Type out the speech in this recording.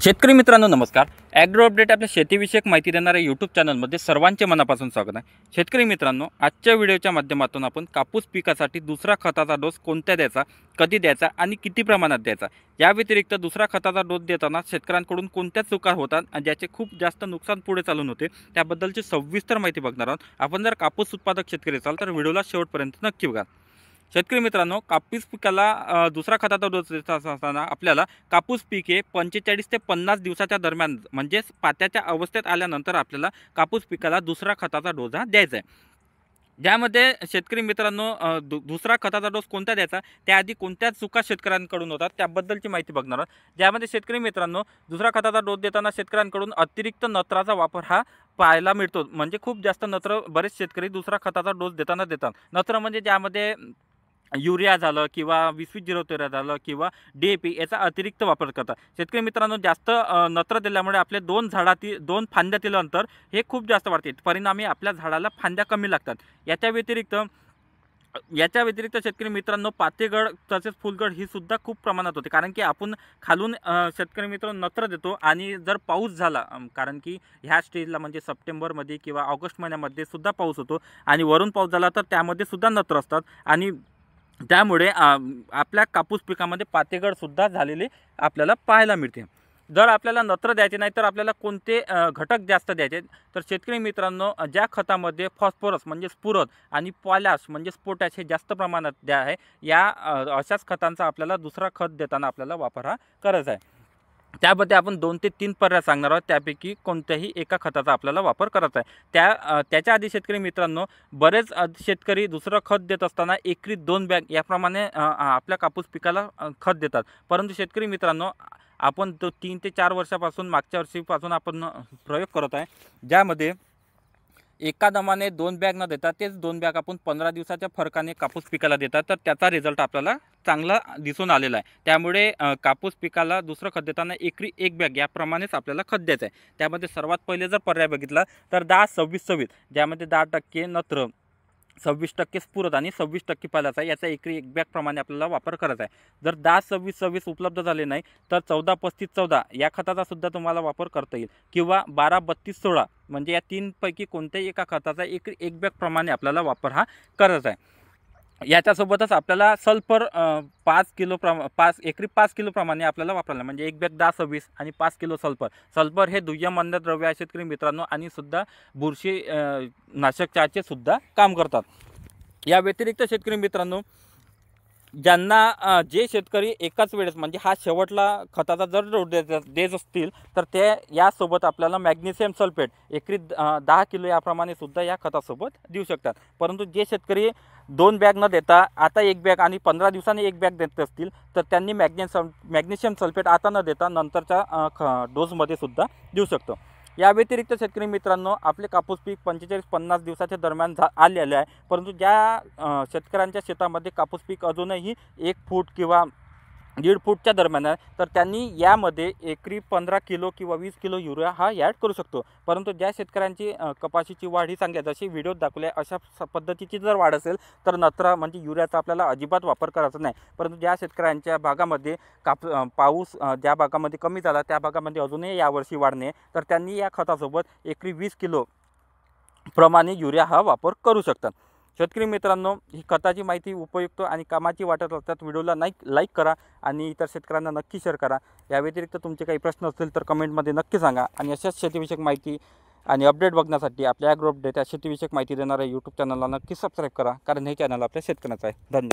शेतकरी मित्रांनो नमस्कार. ॲग्रो अपडेट आपल्या शेतीविषयक माहिती देणाऱ्या यूट्यूब चॅनलमध्ये सर्वांचे मनापासून स्वागत आहे. शेतकरी मित्रांनो, आजच्या व्हिडिओच्या माध्यमातून आपण कापूस पिकासाठी दुसरा खताचा डोस कोणत्या द्यायचा, कधी द्यायचा आणि किती प्रमाणात द्यायचा, या व्यतिरिक्त दुसरा खताचा डोस देताना शेतकऱ्यांकडून कोणत्या चुका होतात आणि ज्याचे खूप जास्त नुकसान पुढे चालून होते त्याबद्दलची सविस्तर माहिती बघणार आहोत. आपण जर कापूस उत्पादक शेतकरी असाल तर व्हिडिओला शेवटपर्यंत नक्की बघा. शेतकरी मित्रांनो, कापूस पिकाला दुसरा खताचा डोस देत असताना आपल्याला कापूस पीक हे 45 ते 50 दिवसाच्या दरम्यान म्हणजेच पात्याच्या अवस्थेत आल्यानंतर आपल्याला कापूस पिकाला दुसरा खताचा डोस हा द्यायचा आहे. ज्यामध्ये शेतकरी मित्रांनो दुसरा खताचा डोस कोणता द्यायचा त्याआधी कोणत्या चुका शेतकऱ्यांकडून होतात त्याबद्दलची माहिती बघणार आहोत. ज्यामध्ये शेतकरी मित्रांनो दुसरा खताचा डोस देताना शेतकऱ्यांकडून अतिरिक्त नत्राचा वापर हा पाहायला मिळतो. म्हणजे खूप जास्त नत्र बरेच शेतकरी दुसरा खताचा डोस देताना देतात. नत्र म्हणजे ज्यामध्ये युरिया झालं किंवा 20-20-13 झालं किंवा DAP याचा अतिरिक्त वापर करतात. शेतकरी मित्रांनो, जास्त नत्र दिल्यामुळे आपले दोन फांद्यातील अंतर हे खूप जास्त वाढते. परिणामी आपल्या झाडाला फांद्या कमी लागतात. याच्या व्यतिरिक्त शेतकरी मित्रांनो पातेगड तसेच फुलगड ही सुद्धा खूप प्रमाणात होते. कारण की आपण खालून शेतकरी मित्रांनो नत्र देतो आणि जर पाऊस झाला, कारण की ह्या स्टेजला म्हणजे सप्टेंबरमध्ये किंवा ऑगस्ट महिन्यामध्ये सुद्धा पाऊस होतो आणि वरून पाऊस झाला तर त्यामध्ये सुद्धा नत्र असतात आणि त्यामुळे आपल्या कापूस पिकामध्ये पातेगड सुद्धा झालेले आपल्याला पाहायला मिळते. जर आपल्याला नत्र द्यायचे नाही तर आपल्याला कोणते घटक जास्त द्यायचे तर शेतकरी मित्रांनो, ज्या खतामध्ये फॉस्फरस म्हणजे स्फुरद आणि पॉटॅश म्हणजे पोटॅश हे जास्त प्रमाणात द्या आहे, या अशाच खतांचा आपल्याला दुसरा खत देताना आपल्याला वापर हा करायचा आहे. त्यामध्ये आपण 2 ते 3 पर्याय सांगणार आहोत. त्यापैकी कोणत्याही एका खताचा आपल्याला वापर करायचा आहे. त्याच्या आधी शेतकरी मित्रांनो, बरेच शेतकरी दुसरं खत देत असताना एकरी 2 बॅग याप्रमाणे आपल्या कापूस पिकाला खत देतात. परंतु शेतकरी मित्रांनो, आपण तो 3 ते 4 वर्षापासून मागच्या वर्षीपासून आपण प्रयोग करत आहे. ज्यामध्ये एका दमाने 2 बॅग न देता तेच 2 बॅग आपण 15 दिवसाच्या फरकाने कापूस पिकाला देतात. तर त्याचा रिझल्ट आपल्याला चांगला दिसून आलेला आहे. त्यामुळे कापूस पिकाला दुसरं खत देताना एकरी 1 बॅग याप्रमाणेच आपल्याला खत द्यायचं आहे. त्यामध्ये सर्वात पहिले जर पर्याय बघितला तर 10-26-26, ज्यामध्ये 10% नत्र, 26% स्फुरद आणि 26% पालाचा याचा एकरी 1 बॅग प्रमाणे आपल्याला वापर करायचा आहे. जर 10-26-26 उपलब्ध झाले नाही तर 14-35-14 या खताचा सुद्धा तुम्हाला वापर करता येईल किंवा 12-32-16 म्हणजे या 3 पैकी कोणत्याही एका खताचा एकरी 1 बॅग प्रमाणे आपल्याला वापर हा करायचा आहे. याच्यासोबतच आपल्याला सल्फर 5 एकरी 5 किलो प्रमाणे आपल्याला वापरायला, म्हणजे 1 बॅग 10-26 आणि 5 किलो सल्फर हे दुय्यम अन्नद्रव्य आहे शेतकरी मित्रांनो आणि सुद्धा बुरशी नाशकाचे सुद्धा काम करतात. या व्यतिरिक्त शेतकरी मित्रांनो, ज्यांना जे शेतकरी एकाच वेळेस म्हणजे हा शेवटला खताचा जर डोस देत असतील तर ते यासोबत आपल्याला मॅग्नेशियम सल्फेट एकरी 10 किलो याप्रमाणे सुद्धा या खतासोबत देऊ शकतात. परंतु जे शेतकरी 2 बॅग न देता आता 1 बॅग आणि 15 दिवसांनी 1 बॅग देत असतील तर त्यांनी मॅग्नेशियम सल्फेट आता न देता नंतरच्या डोसमध्ये सुद्धा देऊ शकतो. या व्यतिरिक्त शेतकरी मित्रांनो, आपले कापूस पीक 45-50 दिवसाच्या दरम्यान आलेले आहे. परंतु ज्या शेतकऱ्यांच्या शेतामध्ये कापूस पीक अजूनही 1 फूट किंवा 1.5 फूटच्या दरम्यान आहे तर त्यांनी यामध्ये एकरी 15 किलो किंवा 20 किलो युरिया हा ॲड करू शकतो. परंतु ज्या शेतकऱ्यांची कपाशीची वाढ ही चांगली आहे, जशी व्हिडिओत दाखवल्या अशा पद्धतीची जर वाढ असेल तर नत्र म्हणजे युरियाचा आपल्याला अजिबात वापर करायचा नाही. परंतु ज्या शेतकऱ्यांच्या भागामध्ये पाऊस ज्या भागामध्ये कमी झाला त्या भागामध्ये अजूनही यावर्षी वाढणे तर त्यांनी या खतासोबत एकरी 20 किलो प्रमाणे युरिया हा वापर करू शकतात. शेतकरी मित्रांनो, ही खताची माहिती उपयुक्त आणि कामाची वाटत असतात व्हिडिओला लाईक करा आणि इतर शेतकऱ्यांना नक्की शेअर करा. या व्यतिरिक्त तुमचे काही प्रश्न असतील तर कमेंटमध्ये नक्की सांगा आणि अशाच शेतीविषयक माहिती आणि अपडेट बघण्यासाठी आपल्या ॲग्रो अपडेट या शेतीविषयक माहिती देणाऱ्या यूट्यूब चॅनलला नक्की सबस्क्राईब करा, कारण हे चॅनल आपल्या शेतकऱ्यांचं आहे. धन्यवाद.